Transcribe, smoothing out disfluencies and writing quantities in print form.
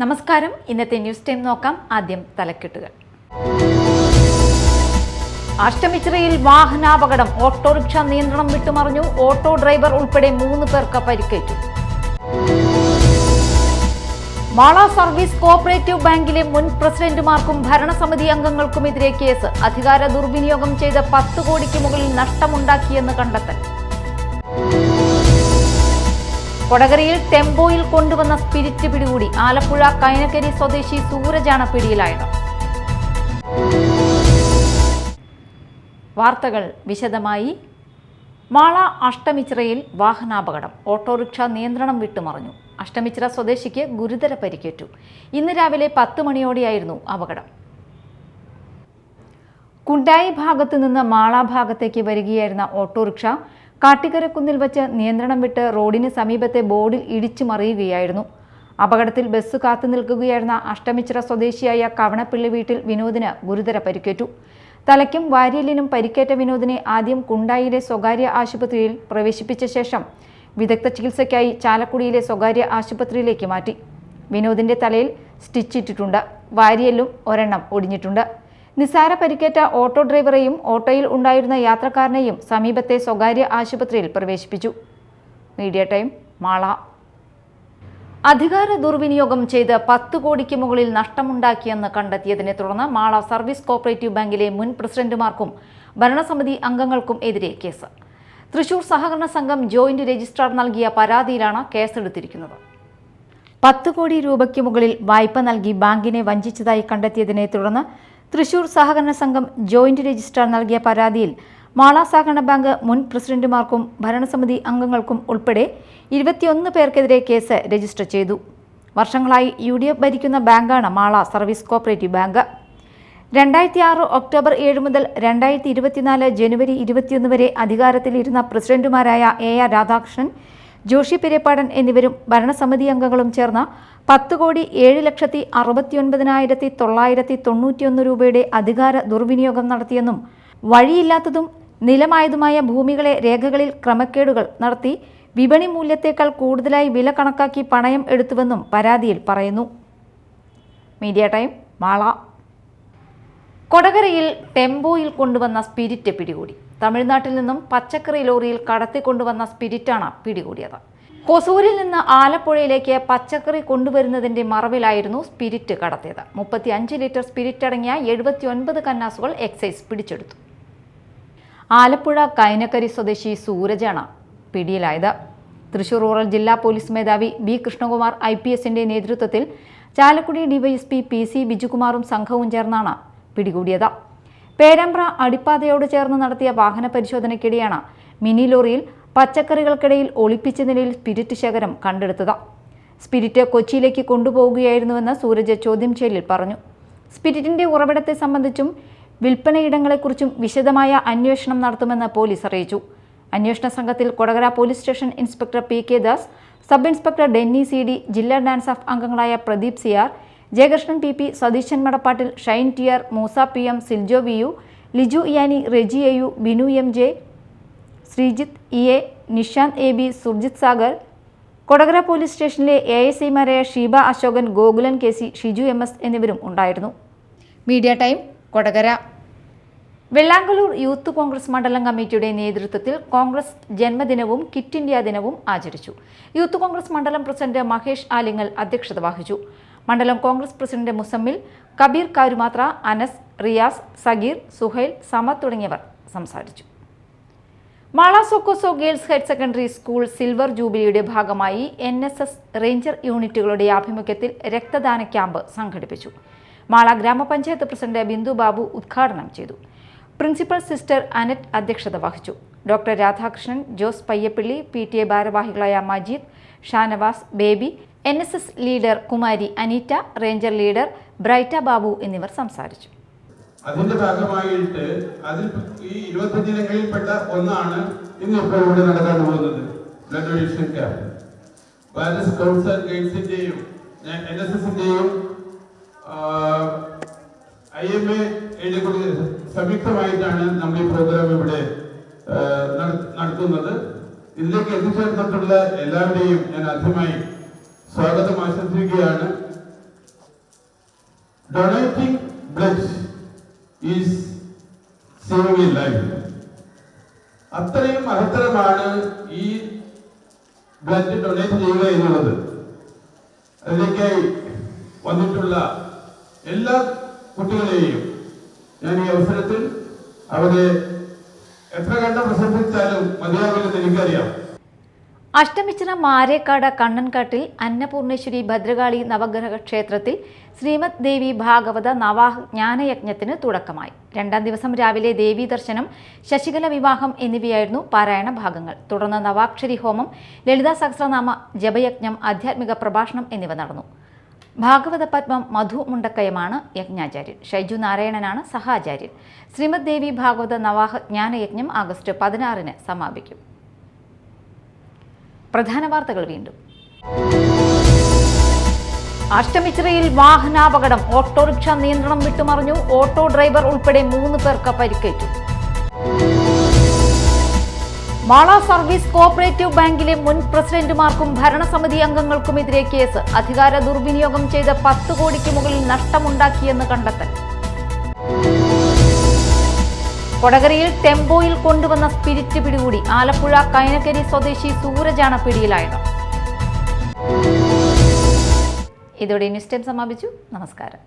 നമസ്കാരം. ഇന്നത്തെ news time നോക്കാം. ആദ്യം തലക്കെട്ടുകൾ. അഷ്ടമിച്ചിറയിൽ വാഹനാപകടം. ഓട്ടോറിക്ഷ നിയന്ത്രണം വിട്ടുമറിഞ്ഞു. ഓട്ടോ ഡ്രൈവർ ഉൾപ്പെടെ 3 പേർക്ക് പരിക്കേറ്റു. മാള സർവീസ് കോഓപ്പറേറ്റീവ് ബാങ്കിലെ മുൻ പ്രസിഡന്റുമാർക്കും ഭരണസമിതി അംഗങ്ങൾക്കുമെതിരെ കേസ്. അധികാര ദുർവിനിയോഗം ചെയ്ത് 10 കോടിക്ക് മുകളിൽ നഷ്ടമുണ്ടാക്കിയെന്ന് കണ്ടെത്തൽ. കൊടകരയിൽ ടെമ്പോയിൽ കൊണ്ടുവന്ന സ്പിരിറ്റ് പിടികൂടി. ആലപ്പുഴ കൈനക്കരി സ്വദേശി സൂരജാണ് പിടിയിലായത്. വാർത്തകൾ വിശദമായി. മാള അഷ്ടമിച്ചിറയിൽ വാഹനാപകടം. ഓട്ടോറിക്ഷ നിയന്ത്രണം വിട്ടുമറിഞ്ഞു. അഷ്ടമിച്ചിറ സ്വദേശിക്ക് ഗുരുതര പരിക്കേറ്റു. ഇന്ന് രാവിലെ 10 മണിയോടെയായിരുന്നു അപകടം. കുണ്ടായി ഭാഗത്തു നിന്ന് മാള ഭാഗത്തേക്ക് വരികയായിരുന്ന ഓട്ടോറിക്ഷ കാട്ടിക്കരക്കുന്നിൽ വച്ച് നിയന്ത്രണം വിട്ട് റോഡിന് സമീപത്തെ ബോർഡിൽ ഇടിച്ചു മറിയുകയായിരുന്നു. അപകടത്തിൽ ബസ് കാത്തു നിൽക്കുകയായിരുന്ന അഷ്ടമിച്ചിറ സ്വദേശിയായ കവണപ്പള്ളി വീട്ടിൽ വിനോദിന് ഗുരുതര പരിക്കേറ്റു. തലയ്ക്കും വാരിയലിനും പരിക്കേറ്റ വിനോദിനെ ആദ്യം കുണ്ടായിലെ സ്വകാര്യ ആശുപത്രിയിൽ പ്രവേശിപ്പിച്ച ശേഷം വിദഗ്ധ ചികിത്സയ്ക്കായി ചാലക്കുടിയിലെ സ്വകാര്യ ആശുപത്രിയിലേക്ക് മാറ്റി. വിനോദിന്റെ തലയിൽ സ്റ്റിച്ചിട്ടിട്ടുണ്ട്. വാരിയലിലും ഒരെണ്ണം ഒടിഞ്ഞിട്ടുണ്ട്. നിസാര പരിക്കേറ്റ ഓട്ടോ ഡ്രൈവറെയും ഓട്ടോയിൽ ഉണ്ടായിരുന്ന യാത്രക്കാരനെയും സമീപത്തെ സ്വകാര്യ ആശുപത്രിയിൽ പ്രവേശിപ്പിച്ചു. Media time Mala. അധികാര ദുർവിനിയോഗം ചെയ്ത് 10 കോടിക്ക് മുകളിൽ നഷ്ടമുണ്ടാക്കിയെന്ന് കണ്ടെത്തിയതിനെ തുടർന്ന് മാള സർവീസ് കോഓപ്പറേറ്റീവ് ബാങ്കിലെ മുൻ പ്രസിഡന്റുമാർക്കും ഭരണസമിതി അംഗങ്ങൾക്കും എതിരെ കേസ്. തൃശൂർ സഹകരണ സംഘം ജോയിന്റ് രജിസ്ട്രാർ നൽകിയ പരാതിയിലാണ് കേസെടുത്തിരിക്കുന്നത്. 10 കോടി രൂപയ്ക്ക് മുകളിൽ വായ്പ നൽകി ബാങ്കിനെ വഞ്ചിച്ചതായി കണ്ടെത്തിയതിനെ തുടർന്ന് തൃശൂർ സഹകരണ സംഘം ജോയിന്റ് രജിസ്ട്രാർ നൽകിയ പരാതിയിൽ മാള സഹകരണ ബാങ്ക് മുൻ പ്രസിഡന്റുമാർക്കും ഭരണസമിതി അംഗങ്ങൾക്കും ഉൾപ്പെടെ 21 പേർക്കെതിരെ കേസ് രജിസ്റ്റർ ചെയ്തു. വർഷങ്ങളായി UDF ഭരിക്കുന്ന ബാങ്കാണ് Mala service cooperative bank. 2006 October 7 മുതൽ 2024 ജനുവരി 21 വരെ അധികാരത്തിലിരുന്ന പ്രസിഡന്റുമാരായ AR രാധാകൃഷ്ണൻ, ജോഷി പെരേപ്പാടൻ എന്നിവരും ഭരണസമിതി അംഗങ്ങളും ചേർന്ന് 10,7,69,991 രൂപയുടെ അധികാര ദുർവിനിയോഗം നടത്തിയെന്നും വഴിയില്ലാത്തതും നിലമായതുമായ ഭൂമികളെ രേഖകളിൽ ക്രമക്കേടുകൾ നടത്തി വിപണി മൂല്യത്തേക്കാൾ കൂടുതലായി വില കണക്കാക്കി പണയം എടുത്തുവെന്നും പരാതിയിൽ പറയുന്നു. Media time Mala. കൊടകരയിൽ ടെമ്പോയിൽ കൊണ്ടുവന്ന സ്പിരിറ്റ് പിടികൂടി. തമിഴ്നാട്ടിൽ നിന്നും പച്ചക്കറി ലോറിയിൽ കടത്തിക്കൊണ്ടുവന്ന സ്പിരിറ്റാണ് പിടികൂടിയത്. കൊസൂരിൽ നിന്ന് ആലപ്പുഴയിലേക്ക് പച്ചക്കറി കൊണ്ടുവരുന്നതിന്റെ മറവിലായിരുന്നു സ്പിരിറ്റ് കടത്തിയത്. 35 ലിറ്റർ സ്പിരിറ്റ് അടങ്ങിയ 79 കന്നാസുകൾ എക്സൈസ് പിടിച്ചെടുത്തു. ആലപ്പുഴ കൈനക്കരി സ്വദേശി സൂരജാണ് പിടിയിലായത്. തൃശൂർ റൂറൽ ജില്ലാ പോലീസ് മേധാവി B കൃഷ്ണകുമാർ IPSന്റെ നേതൃത്വത്തിൽ ചാലക്കുടി DYSP PC ബിജുകുമാറും സംഘവും ചേർന്നാണ് പിടികൂടിയത്. പേരാമ്പ്ര അടിപ്പാതയോട് ചേർന്ന് നടത്തിയ വാഹന പരിശോധനയ്ക്കിടെയാണ് മിനി ലോറിയിൽ പച്ചക്കറികൾക്കിടയിൽ ഒളിപ്പിച്ച നിലയിൽ സ്പിരിറ്റ് ശേഖരം കണ്ടെടുത്തത്. സ്പിരിറ്റ് കൊച്ചിയിലേക്ക് കൊണ്ടുപോകുകയായിരുന്നുവെന്ന് സൂരജ് ചോദ്യം ചെയ്യലിൽ പറഞ്ഞു. സ്പിരിറ്റിന്റെ ഉറവിടത്തെ സംബന്ധിച്ചും വിൽപ്പനയിടങ്ങളെക്കുറിച്ചും വിശദമായ അന്വേഷണം നടത്തുമെന്ന് പോലീസ് അറിയിച്ചു. അന്വേഷണ സംഘത്തിൽ Kodakara police station inspector PK Das, sub inspector Denny CD, ജില്ലാ ഡാൻസ് ഓഫ് അംഗങ്ങളായ Pradeep CR, Jayakrishnan PP, Satheesan Madappattil, Shine TR, Moosa PM, Siljo VU, Liju Iyani, Reji AU, Binu MJ, Sreejith EA, Nishanth AB, Surjith Sagar, Kodakara police സ്റ്റേഷനിലെ ASIമാരായ ഷീബ അശോകൻ, ഗോകുലൻ KC, ഷിജു MS എന്നിവരും ഉണ്ടായിരുന്നു. Media time Kodakara. Vellangallur youth Congress മണ്ഡലം കമ്മിറ്റിയുടെ നേതൃത്വത്തിൽ കോൺഗ്രസ് ജന്മദിനവും കിറ്റ് ഇന്ത്യ ദിനവും ആചരിച്ചു. യൂത്ത് കോൺഗ്രസ് മണ്ഡലം പ്രസിഡന്റ് മഹേഷ് ആലിങ്ങൽ അധ്യക്ഷത വഹിച്ചു. മണ്ഡലം കോൺഗ്രസ് പ്രസിഡന്റ് മുസമ്മിൽ, കബീർ കാരുമാത്ര, അനസ്, റിയാസ്, സഗീർ, സുഹൈൽ, സമദ് തുടങ്ങിയവർ സംസാരിച്ചു. Mala Socorso girls higher secondary school silver ജൂബിലിയുടെ ഭാഗമായി NSS റേഞ്ചർ യൂണിറ്റുകളുടെ ആഭിമുഖ്യത്തിൽ രക്തദാന ക്യാമ്പ് സംഘടിപ്പിച്ചു. മാള ഗ്രാമപഞ്ചായത്ത് പ്രസിഡന്റ് ബിന്ദു ബാബു ഉദ്ഘാടനം ചെയ്തു. പ്രിൻസിപ്പൽ സിസ്റ്റർ അനറ്റ് അധ്യക്ഷത വഹിച്ചു. ഡോക്ടർ രാധാകൃഷ്ണൻ, ജോസ് പയ്യപ്പള്ളി, PTA ഭാരവാഹികളായ Majeed, Shanavas, Baby, NSS leader Kumari Aneeta, ranger leader Brighta Babu എന്നിവർ സംസാരിച്ചു. അതിന്റെ ഭാഗമായിട്ട് ഈ 25 ഇനങ്ങളിൽപ്പെട്ട ഒന്നാണ് ഇന്നിപ്പോൾ ഇവിടെ നടക്കാൻ പോകുന്നത്. ബ്ലഡ് ഡൊണേഷൻ ക്യാമ്പ് വൈറസ് സ്കൗട്ട്സ് ആൻഡ് ഗൈഡ്സിന്റെയും NSSന്റെയും IMA കൂടി സംയുക്തമായിട്ടാണ് നമ്മൾ ഈ പ്രോഗ്രാം ഇവിടെ നടത്തുന്നത്. ഇതിലേക്ക് എത്തിച്ചേർന്നിട്ടുള്ള എല്ലാവരെയും ഞാൻ ആദ്യമായി സ്വാഗതം ആശംസിക്കുകയാണ്. donating blood is saving a life. അത്രയും മഹത്തരമാണ് ഈ ബ്ലഡ് ഡൊണേറ്റ് ചെയ്യുക എന്നുള്ളത്. അതിലേക്കായി വന്നിട്ടുള്ള എല്ലാ കുട്ടികളെയും ഞാൻ ഈ അവസരത്തിൽ അവരെ എത്ര കണ്ട് പ്രശംസിച്ചാലും മതിയാവില്ലെന്ന് എനിക്കറിയാം. അഷ്ടമിച്ചിറ മാരേക്കാട് കണ്ണൻകാട്ടിൽ അന്നപൂർണേശ്വരി ഭദ്രകാളി നവഗ്രഹ ക്ഷേത്രത്തിൽ ശ്രീമദ് ദേവി ഭാഗവത നവാഹ ജ്ഞാനയജ്ഞത്തിന് തുടക്കമായി. 2ാം ദിവസം രാവിലെ ദേവീ ദർശനം, ശശികല വിവാഹം എന്നിവയായിരുന്നു പാരായണ ഭാഗങ്ങൾ. തുടർന്ന് നവാക്ഷരി ഹോമം, ലളിതാ സഹസ്രനാമ ജപയജ്ഞം, ആധ്യാത്മിക പ്രഭാഷണം എന്നിവ നടന്നു. ഭാഗവത പത്മം മധു മുണ്ടക്കയമാണ് യജ്ഞാചാര്യൻ. ഷൈജു നാരായണനാണ് സഹാചാര്യൻ. ശ്രീമദ് ദേവി ഭാഗവത നവാഹ ജ്ഞാനയജ്ഞം ആഗസ്റ്റ് 16-ന് സമാപിക്കും. പ്രധാന വാർത്തകൾ വീണ്ടും. അഷ്ടമിച്ചിറയിൽ വാഹനാപകടം, ഓട്ടോറിക്ഷ നിയന്ത്രണം വിട്ടുമറിഞ്ഞു. ഓട്ടോ ഡ്രൈവർ ഉൾപ്പെടെ 3 പേർക്ക് പരിക്കേറ്റു. മാള സർവീസ് കോഓപ്പറേറ്റീവ് ബാങ്കിലെ മുൻ പ്രസിഡന്റുമാർക്കും ഭരണസമിതി അംഗങ്ങൾക്കുമെതിരെ കേസ്. അധികാര ദുർവിനിയോഗം ചെയ്ത് 10 കോടിക്ക് മുകളിൽ നഷ്ടമുണ്ടാക്കിയെന്ന് കണ്ടെത്തൽ. കൊടകരയിൽ ടെമ്പോയിൽ കൊണ്ടുവന്ന സ്പിരിറ്റ് പിടികൂടി. ആലപ്പുഴ കൈനക്കരി സ്വദേശി സൂരജാണ് പിടിയിലായത്. ഇതോടെ ന്യൂസ് ടൈം സമാപിച്ചു. നമസ്കാരം.